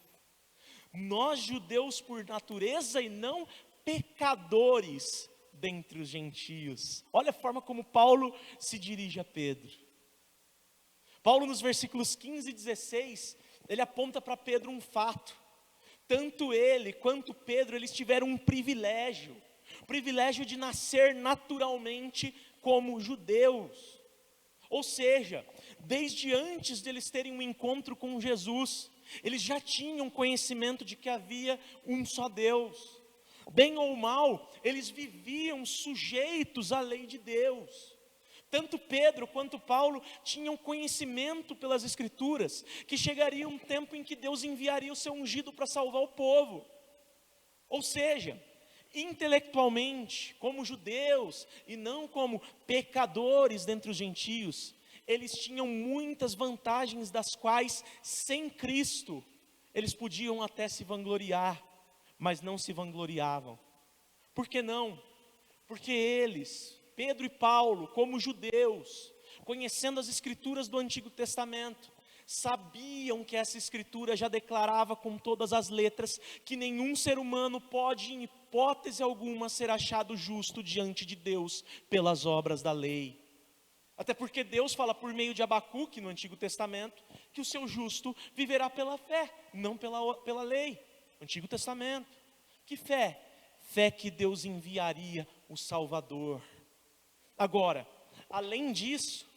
Nós, judeus por natureza e não pecadores dentre os gentios. Olha a forma como Paulo se dirige a Pedro. Paulo, nos versículos 15 e 16, ele aponta para Pedro um fato. Tanto ele quanto Pedro, eles tiveram um privilégio. O privilégio de nascer naturalmente como judeus. Ou seja, desde antes de eles terem um encontro com Jesus, eles já tinham conhecimento de que havia um só Deus. Bem ou mal, eles viviam sujeitos à lei de Deus. Tanto Pedro quanto Paulo tinham conhecimento pelas Escrituras, que chegaria um tempo em que Deus enviaria o seu ungido para salvar o povo. Ou seja, intelectualmente, como judeus e não como pecadores dentre os gentios, eles tinham muitas vantagens das quais, sem Cristo, eles podiam até se vangloriar, mas não se vangloriavam. Por que não? Porque eles, Pedro e Paulo, como judeus, conhecendo as Escrituras do Antigo Testamento, sabiam que essa Escritura já declarava com todas as letras que nenhum ser humano pode, em hipótese alguma, ser achado justo diante de Deus pelas obras da lei. Até porque Deus fala por meio de Abacuque no Antigo Testamento que o seu justo viverá pela fé, não pela lei. Antigo Testamento. Que fé? Fé que Deus enviaria o Salvador. Agora, além disso,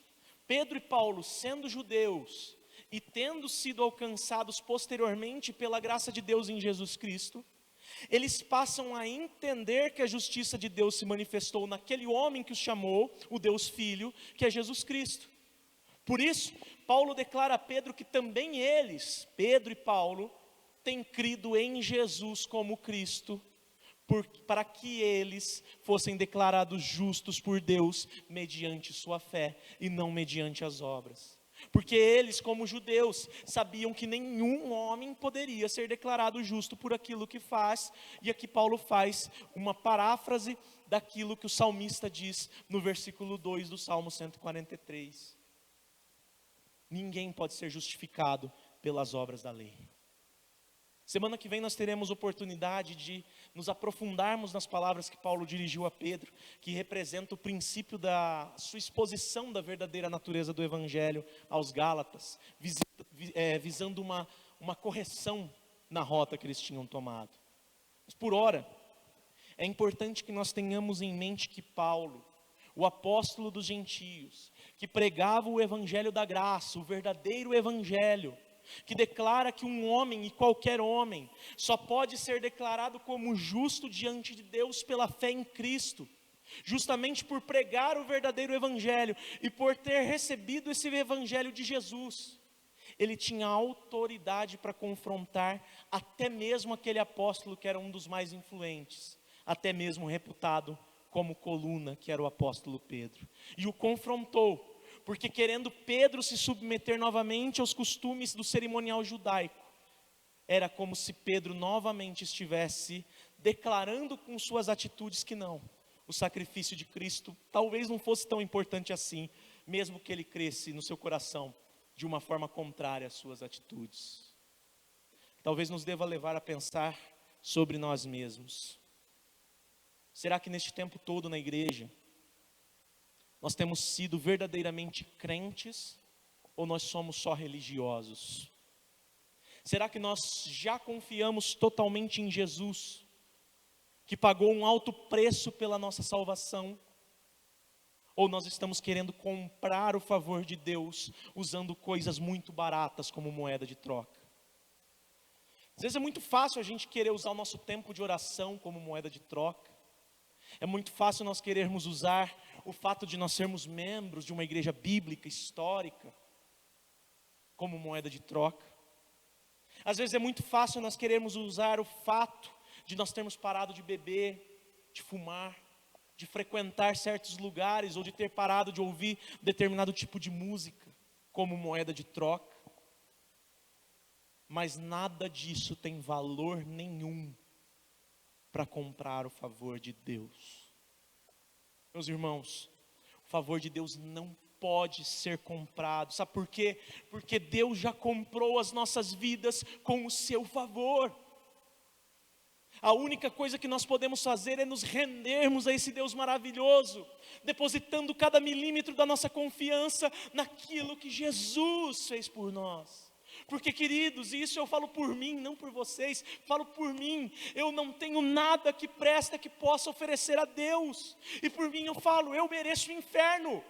Pedro e Paulo, sendo judeus e tendo sido alcançados posteriormente pela graça de Deus em Jesus Cristo, eles passam a entender que a justiça de Deus se manifestou naquele homem que os chamou, o Deus Filho, que é Jesus Cristo. Por isso, Paulo declara a Pedro que também eles, Pedro e Paulo, têm crido em Jesus como Cristo, para que eles fossem declarados justos por Deus mediante sua fé e não mediante as obras. Porque eles, como judeus, sabiam que nenhum homem poderia ser declarado justo por aquilo que faz. E aqui Paulo faz uma paráfrase daquilo que o salmista diz no versículo 2 do Salmo 143. Ninguém pode ser justificado pelas obras da lei. Semana que vem nós teremos oportunidade de nos aprofundarmos nas palavras que Paulo dirigiu a Pedro, que representa o princípio da sua exposição da verdadeira natureza do Evangelho aos Gálatas, visando uma correção na rota que eles tinham tomado. Mas por ora, é importante que nós tenhamos em mente que Paulo, o apóstolo dos gentios, que pregava o Evangelho da graça, o verdadeiro Evangelho, que declara que um homem e qualquer homem só pode ser declarado como justo diante de Deus pela fé em Cristo, justamente por pregar o verdadeiro Evangelho e por ter recebido esse Evangelho de Jesus. Ele tinha autoridade para confrontar até mesmo aquele apóstolo que era um dos mais influentes, até mesmo reputado como coluna, que era o apóstolo Pedro, e o confrontou, porque querendo Pedro se submeter novamente aos costumes do cerimonial judaico, era como se Pedro novamente estivesse declarando com suas atitudes que não, o sacrifício de Cristo talvez não fosse tão importante assim, mesmo que ele cresce no seu coração de uma forma contrária às suas atitudes. Talvez nos deva levar a pensar sobre nós mesmos. Será que neste tempo todo na igreja, nós temos sido verdadeiramente crentes ou nós somos só religiosos? Será que nós já confiamos totalmente em Jesus, que pagou um alto preço pela nossa salvação? Ou nós estamos querendo comprar o favor de Deus usando coisas muito baratas como moeda de troca? Às vezes é muito fácil a gente querer usar o nosso tempo de oração como moeda de troca. É muito fácil nós querermos usar o fato de nós sermos membros de uma igreja bíblica, histórica, como moeda de troca. Às vezes é muito fácil nós querermos usar o fato de nós termos parado de beber, de fumar, de frequentar certos lugares ou de ter parado de ouvir determinado tipo de música como moeda de troca. Mas nada disso tem valor nenhum para comprar o favor de Deus. Meus irmãos, o favor de Deus não pode ser comprado. Sabe por quê? Porque Deus já comprou as nossas vidas com o seu favor. A única coisa que nós podemos fazer é nos rendermos a esse Deus maravilhoso, depositando cada milímetro da nossa confiança naquilo que Jesus fez por nós. Porque, queridos, e isso eu falo por mim, não por vocês, falo por mim, eu não tenho nada que presta que possa oferecer a Deus, e por mim eu falo, eu mereço o inferno,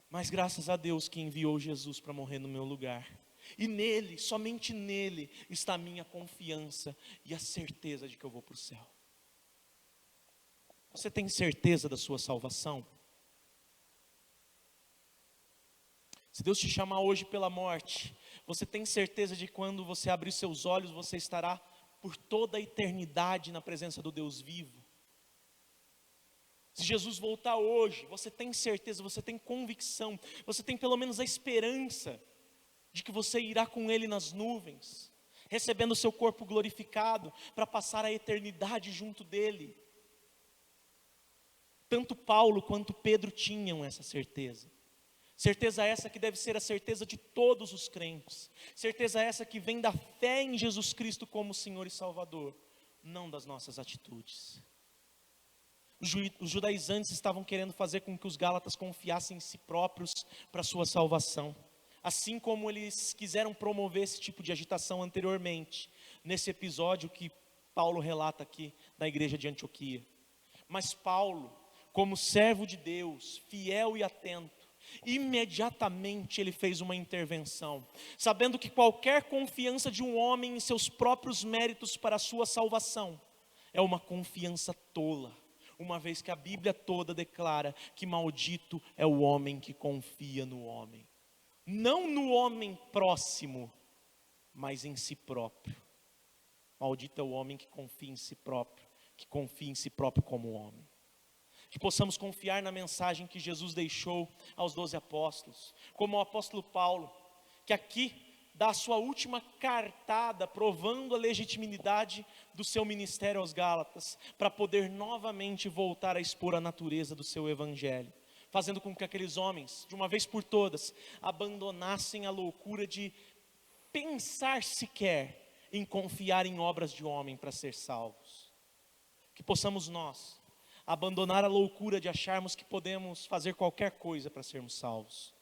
mas graças a Deus que enviou Jesus para morrer no meu lugar, e nele, somente nele, está a minha confiança e a certeza de que eu vou para o céu. Você tem certeza da sua salvação? Se Deus te chamar hoje pela morte, você tem certeza de que quando você abrir seus olhos, você estará por toda a eternidade na presença do Deus vivo? Se Jesus voltar hoje, você tem certeza, você tem convicção, você tem pelo menos a esperança de que você irá com Ele nas nuvens, recebendo o seu corpo glorificado, para passar a eternidade junto dEle. Tanto Paulo quanto Pedro tinham essa certeza. Certeza essa que deve ser a certeza de todos os crentes. Certeza essa que vem da fé em Jesus Cristo como Senhor e Salvador, não das nossas atitudes. Os judaizantes estavam querendo fazer com que os gálatas confiassem em si próprios para a sua salvação. Assim como eles quiseram promover esse tipo de agitação anteriormente, nesse episódio que Paulo relata aqui na igreja de Antioquia. Mas Paulo, como servo de Deus, fiel e atento, imediatamente ele fez uma intervenção, sabendo que qualquer confiança de um homem em seus próprios méritos para a sua salvação é uma confiança tola, uma vez que a Bíblia toda declara que maldito é o homem que confia no homem, não no homem próximo, mas em si próprio. Maldito é o homem que confia em si próprio, que confia em si próprio como homem. que possamos confiar na mensagem que Jesus deixou aos 12 apóstolos, como o apóstolo Paulo, que aqui dá a sua última cartada, provando a legitimidade do seu ministério aos Gálatas, para poder novamente voltar a expor a natureza do seu evangelho, fazendo com que aqueles homens, de uma vez por todas, abandonassem a loucura de pensar sequer em confiar em obras de homem para ser salvos. Que possamos nós abandonar a loucura de acharmos que podemos fazer qualquer coisa para sermos salvos.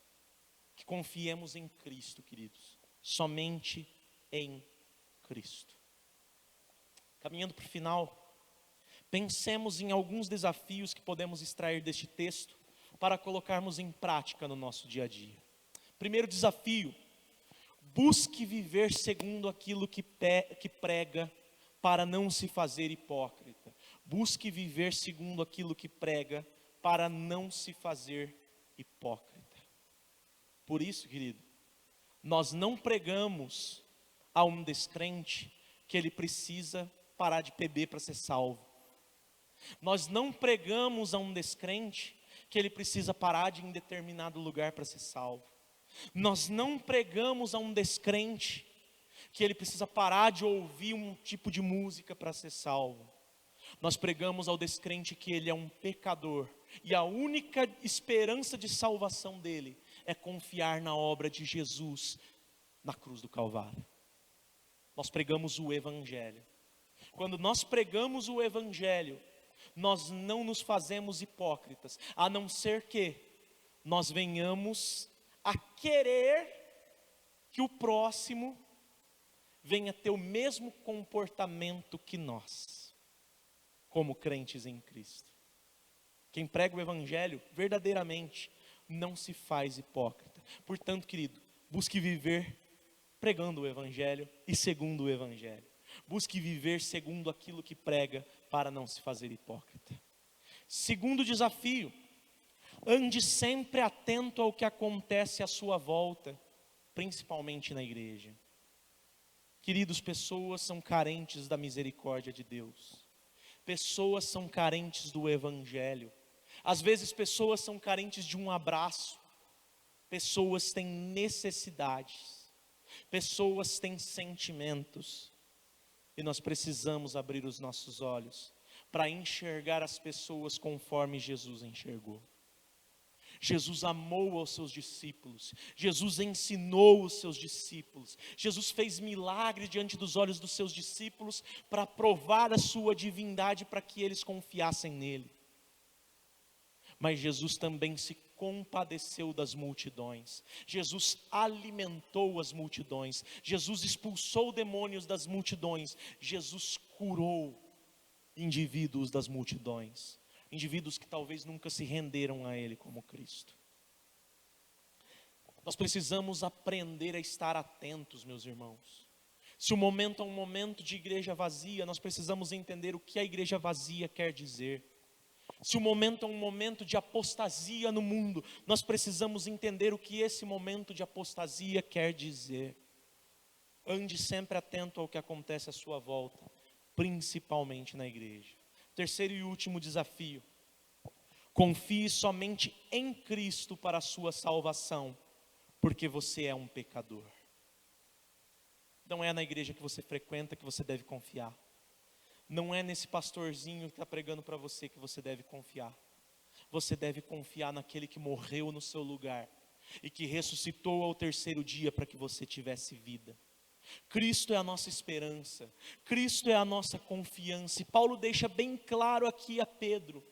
Que confiemos em Cristo, queridos, somente em Cristo. Caminhando para o final, pensemos em alguns desafios que podemos extrair deste texto para colocarmos em prática no nosso dia a dia. Primeiro desafio: busque viver segundo aquilo que prega, para não se fazer hipócrita. Busque viver segundo aquilo que prega, para não se fazer hipócrita. Por isso, querido, nós não pregamos a um descrente que ele precisa parar de beber para ser salvo. Nós não pregamos a um descrente que ele precisa parar de ir em determinado lugar para ser salvo. Nós não pregamos a um descrente que ele precisa parar de ouvir um tipo de música para ser salvo. Nós pregamos ao descrente que ele é um pecador, e a única esperança de salvação dele é confiar na obra de Jesus na cruz do Calvário. Nós pregamos o Evangelho. Quando nós pregamos o Evangelho, nós não nos fazemos hipócritas, a não ser que nós venhamos a querer que o próximo venha ter o mesmo comportamento que nós, como crentes em Cristo. Quem prega o Evangelho verdadeiramente não se faz hipócrita. Portanto, querido, busque viver pregando o Evangelho e segundo o Evangelho. Busque viver segundo aquilo que prega, para não se fazer hipócrita. Segundo desafio: ande sempre atento ao que acontece à sua volta, principalmente na igreja. Queridos, pessoas são carentes da misericórdia de Deus. Pessoas são carentes do Evangelho. Às vezes pessoas são carentes de um abraço. Pessoas têm necessidades. Pessoas têm sentimentos. E nós precisamos abrir os nossos olhos para enxergar as pessoas conforme Jesus enxergou. Jesus amou aos seus discípulos, Jesus ensinou os seus discípulos, Jesus fez milagres diante dos olhos dos seus discípulos para provar a sua divindade, para que eles confiassem nele. Mas Jesus também se compadeceu das multidões, Jesus alimentou as multidões, Jesus expulsou demônios das multidões, Jesus curou indivíduos das multidões, indivíduos que talvez nunca se renderam a Ele como Cristo. Nós precisamos aprender a estar atentos, meus irmãos. Se o momento é um momento de igreja vazia, nós precisamos entender o que a igreja vazia quer dizer. Se o momento é um momento de apostasia no mundo, nós precisamos entender o que esse momento de apostasia quer dizer. Ande sempre atento ao que acontece à sua volta, principalmente na igreja. Terceiro e último desafio: confie somente em Cristo para a sua salvação, porque você é um pecador. Não é na igreja que você frequenta que você deve confiar. Não é nesse pastorzinho que está pregando para você que você deve confiar. Você deve confiar naquele que morreu no seu lugar e que ressuscitou ao terceiro dia para que você tivesse vida. Cristo é a nossa esperança, Cristo é a nossa confiança. E Paulo deixa bem claro aqui a Pedro: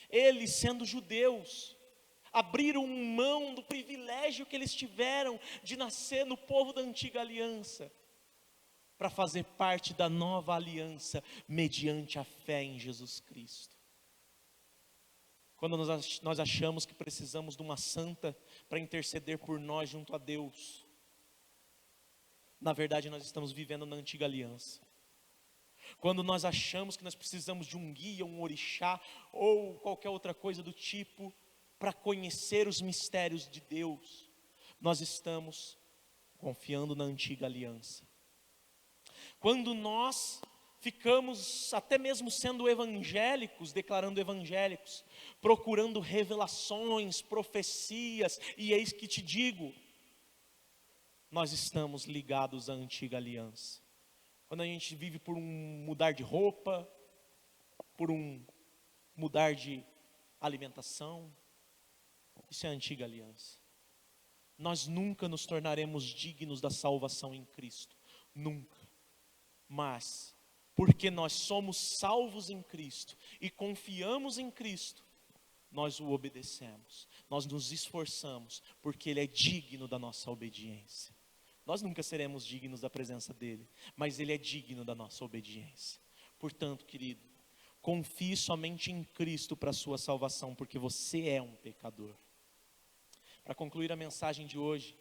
eles, sendo judeus, abriram mão do privilégio que eles tiveram de nascer no povo da antiga aliança, para fazer parte da nova aliança, mediante a fé em Jesus Cristo. Quando nós achamos que precisamos de uma santa para interceder por nós junto a Deus, na verdade nós estamos vivendo na antiga aliança. Quando nós achamos que nós precisamos de um guia, um orixá, ou qualquer outra coisa do tipo, para conhecer os mistérios de Deus, nós estamos confiando na antiga aliança. Quando nós ficamos até mesmo sendo evangélicos, declarando evangélicos, procurando revelações, profecias, e eis que te digo, nós estamos ligados à antiga aliança. Quando a gente vive por um mudar de roupa, por um mudar de alimentação, isso é a antiga aliança. Nós nunca nos tornaremos dignos da salvação em Cristo, nunca. Mas, porque nós somos salvos em Cristo e confiamos em Cristo, nós o obedecemos, nós nos esforçamos, porque Ele é digno da nossa obediência. Nós nunca seremos dignos da presença dEle, mas Ele é digno da nossa obediência. Portanto, querido, confie somente em Cristo para a sua salvação, porque você é um pecador. Para concluir a mensagem de hoje,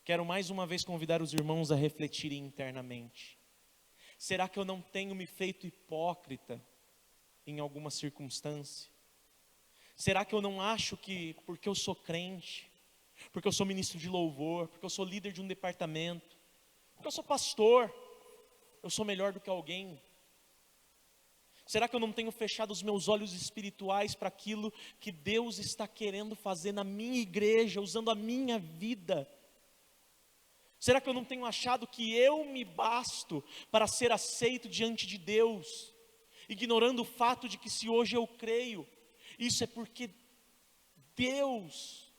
quero mais uma vez convidar os irmãos a refletirem internamente. Será que eu não tenho me feito hipócrita em alguma circunstância? Será que eu não acho que porque eu sou crente, porque eu sou ministro de louvor, porque eu sou líder de um departamento, porque eu sou pastor, eu sou melhor do que alguém? Será que eu não tenho fechado os meus olhos espirituais para aquilo que Deus está querendo fazer na minha igreja, usando a minha vida? Será que eu não tenho achado que eu me basto para ser aceito diante de Deus, ignorando o fato de que se hoje eu creio, isso é porque Deus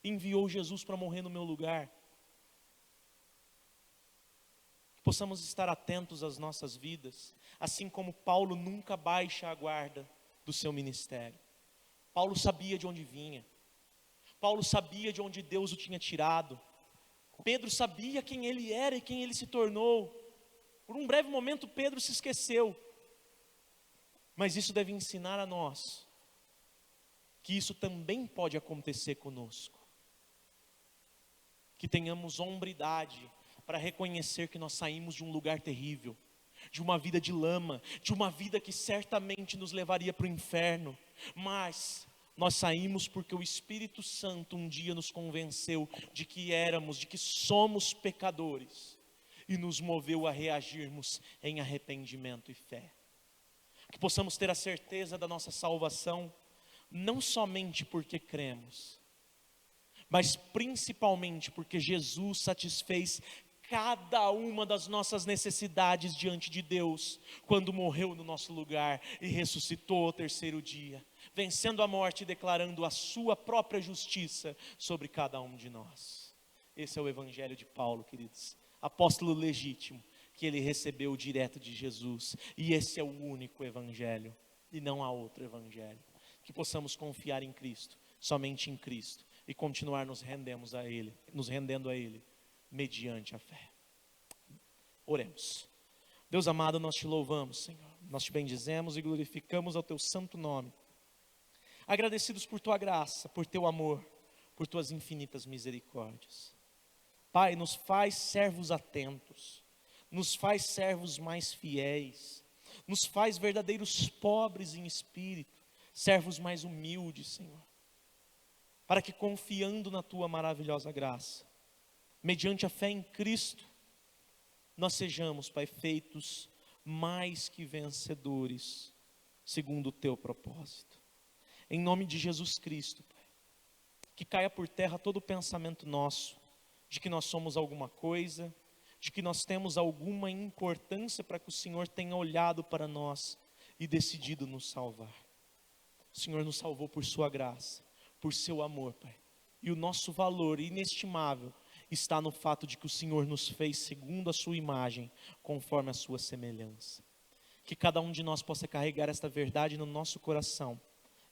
enviou Jesus para morrer no meu lugar? Que possamos estar atentos às nossas vidas, assim como Paulo nunca baixa a guarda do seu ministério. Paulo sabia de onde vinha, Paulo sabia de onde Deus o tinha tirado, Pedro sabia quem ele era e quem ele se tornou. Por um breve momento Pedro se esqueceu, mas isso deve ensinar a nós que isso também pode acontecer conosco, que tenhamos hombridade para reconhecer que nós saímos de um lugar terrível, de uma vida de lama, de uma vida que certamente nos levaria para o inferno, mas nós saímos porque o Espírito Santo um dia nos convenceu de que somos pecadores, e nos moveu a reagirmos em arrependimento e fé. Que possamos ter a certeza da nossa salvação, não somente porque cremos, mas principalmente porque Jesus satisfez cada uma das nossas necessidades diante de Deus, quando morreu no nosso lugar e ressuscitou ao terceiro dia, vencendo a morte e declarando a sua própria justiça sobre cada um de nós. Esse é o evangelho de Paulo, queridos, apóstolo legítimo, que ele recebeu direto de Jesus, e esse é o único evangelho, e não há outro evangelho. Que possamos confiar em Cristo, somente em Cristo, e continuar nos rendendo a Ele, mediante a fé. Oremos. Deus amado, nós te louvamos, Senhor, nós te bendizemos e glorificamos ao teu santo nome, agradecidos por tua graça, por teu amor, por tuas infinitas misericórdias. Pai, nos faz servos atentos, nos faz servos mais fiéis, nos faz verdadeiros pobres em espírito, servos mais humildes, Senhor, para que confiando na tua maravilhosa graça, mediante a fé em Cristo, nós sejamos, Pai, feitos mais que vencedores, segundo o teu propósito. Em nome de Jesus Cristo, Pai, que caia por terra todo o pensamento nosso, de que nós somos alguma coisa, de que nós temos alguma importância para que o Senhor tenha olhado para nós e decidido nos salvar. O Senhor nos salvou por sua graça, por seu amor, Pai, e o nosso valor inestimável está no fato de que o Senhor nos fez segundo a sua imagem, conforme a sua semelhança. Que cada um de nós possa carregar esta verdade no nosso coração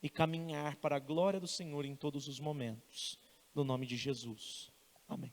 e caminhar para a glória do Senhor em todos os momentos, no nome de Jesus. Amém.